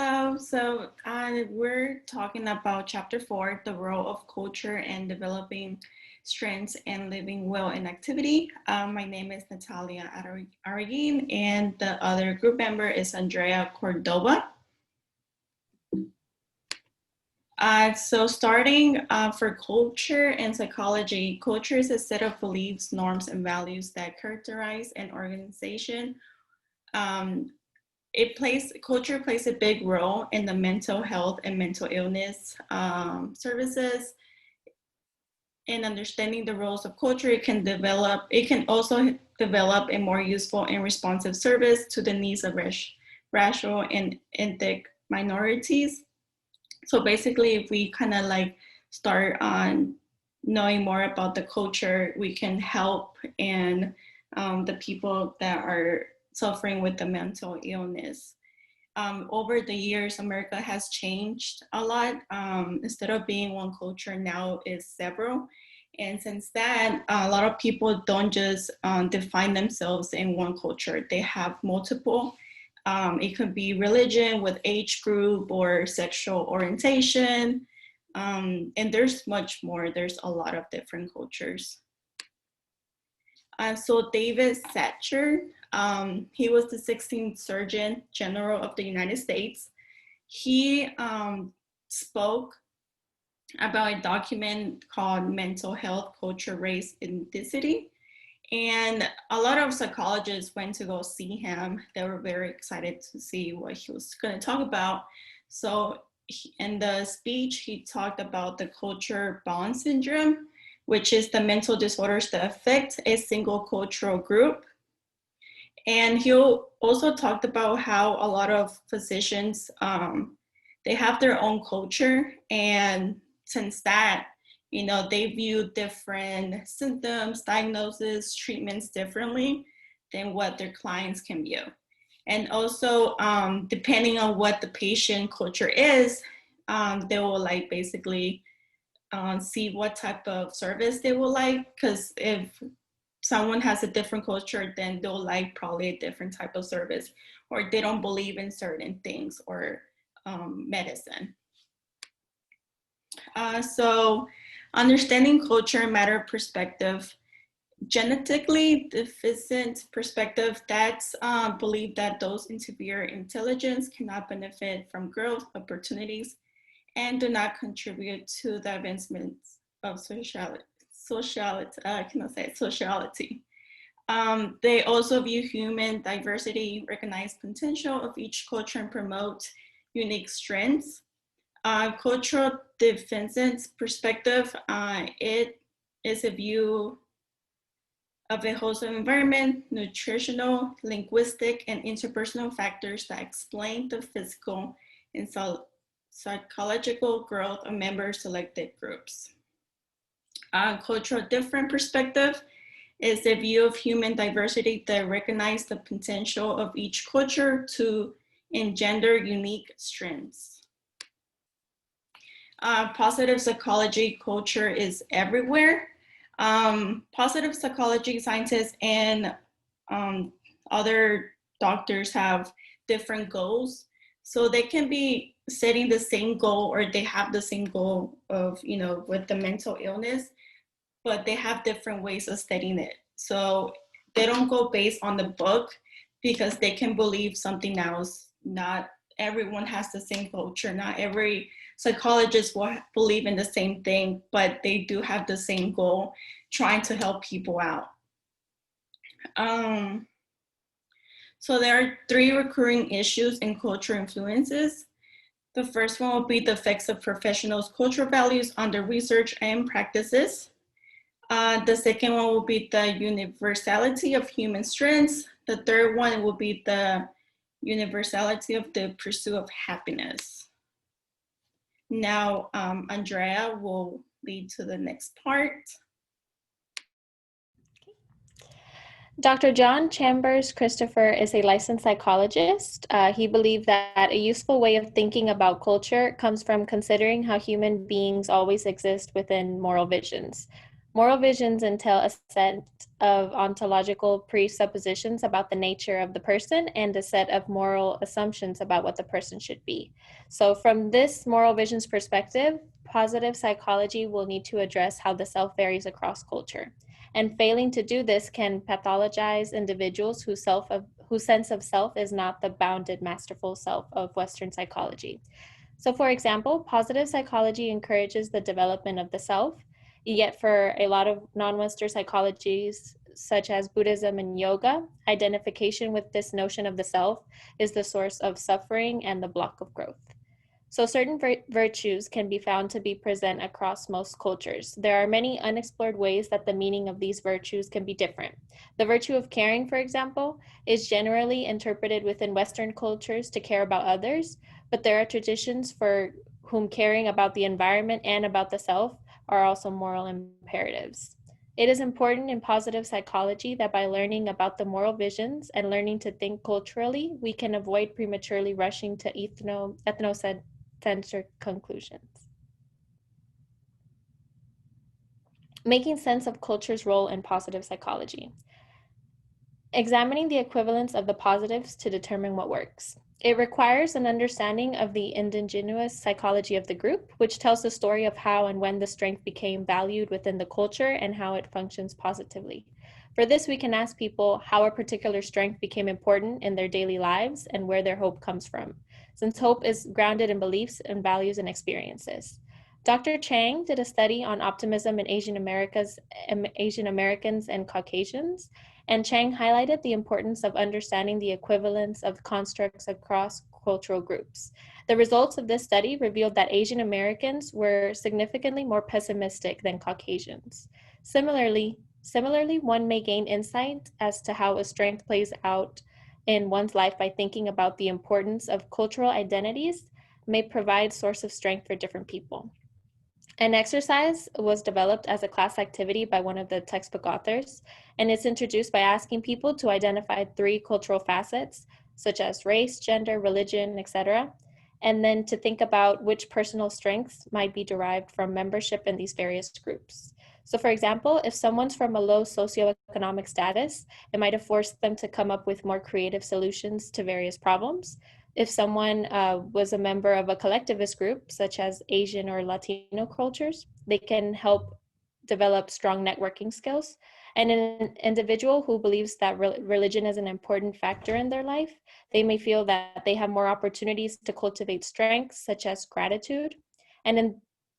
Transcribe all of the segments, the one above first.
Hello. We're talking about chapter 4, the role of culture in developing strengths and living well in activity. My name is Natalia Aragin, and the other group member is Andrea Cordova. Starting for culture and psychology, culture is a set of beliefs, norms, and values that characterize an organization. Culture plays a big role in the mental health and mental illness services. In understanding the roles of culture, it can also develop a more useful and responsive service to the needs of racial and ethnic minorities. So basically, if we kind of like start on knowing more about the culture, we can help and the people that are suffering with the mental illness. Over the years, America has changed a lot. Instead of being one culture, now is several. And since that, a lot of people don't just define themselves in one culture. They have multiple. It could be religion with age group or sexual orientation. And there's much more. There's a lot of different cultures. So David Satcher, he was the 16th Surgeon General of the United States. He spoke about a document called Mental Health, Culture, Race, Ethnicity. And a lot of psychologists went to go see him. They were very excited to see what he was going to talk about. So in the speech, he talked about the culture bond syndrome, which is the mental disorders that affect a single cultural group. And he also talked about how a lot of physicians, they have their own culture. And since that, they view different symptoms, diagnoses, treatments differently than what their clients can view. And also, depending on what the patient culture is, they will basically see what type of service they will like, because if someone has a different culture, then they'll like probably a different type of service, or they don't believe in certain things or medicine. So understanding culture and matter perspective, genetically deficient perspective, that's believe that those in severe intelligence cannot benefit from growth opportunities and do not contribute to the advancement of sociality. They also view human diversity, recognize potential of each culture, and promote unique strengths. Cultural defense perspective, it is a view of a wholesome environment, nutritional, linguistic, and interpersonal factors that explain the physical and psychological growth of member selected groups. Cultural different perspective is a view of human diversity that recognizes the potential of each culture to engender unique strengths. Positive psychology, culture is everywhere. Positive psychology scientists and other doctors have different goals. So they can be setting the same goal, or they have the same goal of, with the mental illness, but they have different ways of studying it. So they don't go based on the book, because they can believe something else. Not everyone has the same culture. Not every psychologist will believe in the same thing, but they do have the same goal, trying to help people out. So there are 3 recurring issues in culture influences. The first one will be the effects of professionals' cultural values on their research and practices. The second one will be the universality of human strengths. The third one will be the universality of the pursuit of happiness. Now, Andrea will lead to the next part. Dr. John Chambers Christopher is a licensed psychologist. He believed that a useful way of thinking about culture comes from considering how human beings always exist within moral visions. Moral visions entail a set of ontological presuppositions about the nature of the person and a set of moral assumptions about what the person should be. So from this moral visions perspective, positive psychology will need to address how the self varies across culture. And failing to do this can pathologize individuals whose sense of self is not the bounded, masterful self of Western psychology. So, for example, positive psychology encourages the development of the self, yet for a lot of non-Western psychologies, such as Buddhism and yoga, identification with this notion of the self is the source of suffering and the block of growth. So certain virtues can be found to be present across most cultures. There are many unexplored ways that the meaning of these virtues can be different. The virtue of caring, for example, is generally interpreted within Western cultures to care about others, but there are traditions for whom caring about the environment and about the self are also moral imperatives. It is important in positive psychology that by learning about the moral visions and learning to think culturally, we can avoid prematurely rushing to ethnocentric conclusions. Making sense of culture's role in positive psychology. Examining the equivalence of the positives to determine what works. It requires an understanding of the indigenous psychology of the group, which tells the story of how and when the strength became valued within the culture and how it functions positively. For this, we can ask people how a particular strength became important in their daily lives and where their hope comes from, since hope is grounded in beliefs and values and experiences. Dr. Chang did a study on optimism in Asian Americans and Caucasians, and Chang highlighted the importance of understanding the equivalence of constructs across cultural groups. The results of this study revealed that Asian Americans were significantly more pessimistic than Caucasians. Similarly, one may gain insight as to how a strength plays out in one's life by thinking about the importance of cultural identities may provide source of strength for different people. An exercise was developed as a class activity by one of the textbook authors, and it's introduced by asking people to identify 3 cultural facets, such as race, gender, religion, etc., and then to think about which personal strengths might be derived from membership in these various groups. So for example, if someone's from a low socioeconomic status, it might have forced them to come up with more creative solutions to various problems. If someone was a member of a collectivist group, such as Asian or Latino cultures, they can help develop strong networking skills. And an individual who believes that religion is an important factor in their life, they may feel that they have more opportunities to cultivate strengths, such as gratitude. And in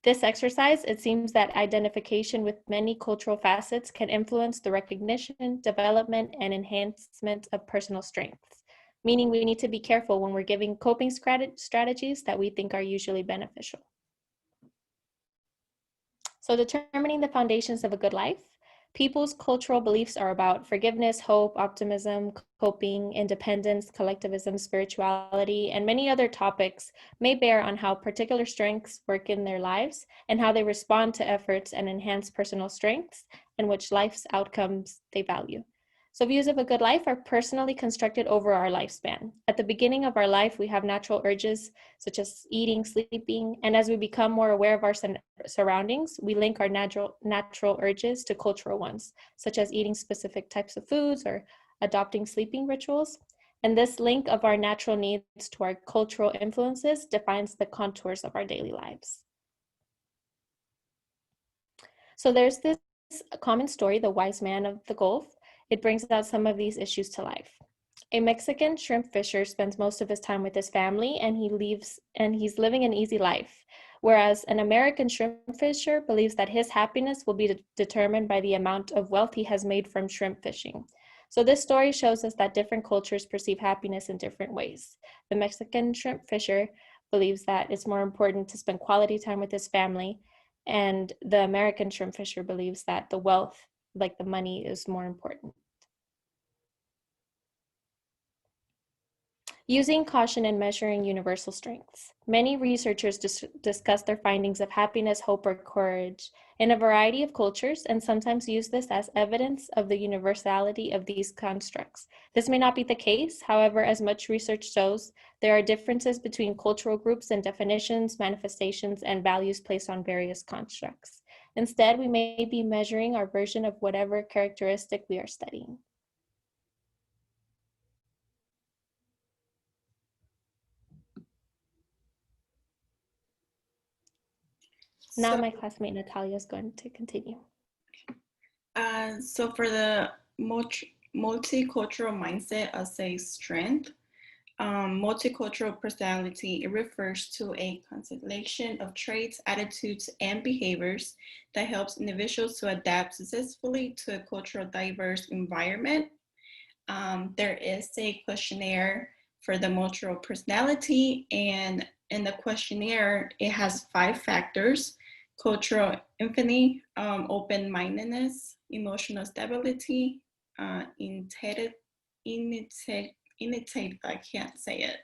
this exercise, it seems that identification with many cultural facets can influence the recognition, development, and enhancement of personal strengths, meaning we need to be careful when we're giving coping strategies that we think are usually beneficial. So determining the foundations of a good life. People's cultural beliefs are about forgiveness, hope, optimism, coping, independence, collectivism, spirituality, and many other topics may bear on how particular strengths work in their lives and how they respond to efforts and enhance personal strengths and which life's outcomes they value. So views of a good life are personally constructed over our lifespan. At the beginning of our life, we have natural urges such as eating, sleeping, and as we become more aware of our surroundings, we link our natural urges to cultural ones, such as eating specific types of foods or adopting sleeping rituals. And this link of our natural needs to our cultural influences defines the contours of our daily lives. So there's this common story, The Wise Man of the Gulf. It brings out some of these issues to life. A Mexican shrimp fisher spends most of his time with his family and he's living an easy life. Whereas an American shrimp fisher believes that his happiness will be determined by the amount of wealth he has made from shrimp fishing. So this story shows us that different cultures perceive happiness in different ways. The Mexican shrimp fisher believes that it's more important to spend quality time with his family, and the American shrimp fisher believes that the wealth, like the money, is more important. Using caution and measuring universal strengths. Many researchers discuss their findings of happiness, hope, or courage in a variety of cultures and sometimes use this as evidence of the universality of these constructs. This may not be the case. However, as much research shows, there are differences between cultural groups and definitions, manifestations, and values placed on various constructs. Instead, we may be measuring our version of whatever characteristic we are studying. Now So, my classmate Natalia is going to continue. so for the multicultural mindset as a strength, multicultural personality, it refers to a constellation of traits, attitudes, and behaviors that helps individuals to adapt successfully to a culturally diverse environment. There is a questionnaire for the multicultural personality, and in the questionnaire, it has 5 factors: cultural affinity, open-mindedness, emotional stability, I can't say it,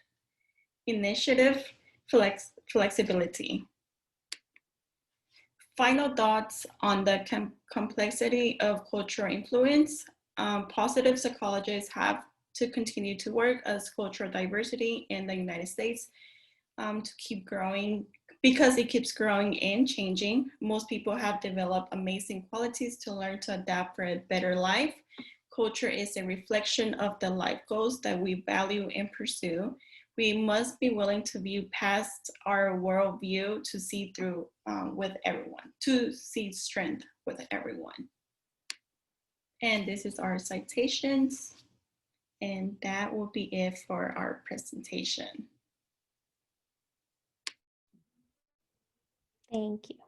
initiative, flexibility. Final thoughts on the complexity of cultural influence. Positive psychologists have to continue to work as cultural diversity in the United States to keep growing, because it keeps growing and changing. Most people have developed amazing qualities to learn to adapt for a better life. Culture is a reflection of the life goals that we value and pursue. We must be willing to view past our worldview to see through with everyone, to see strength with everyone. And this is our citations, and that will be it for our presentation. Thank you.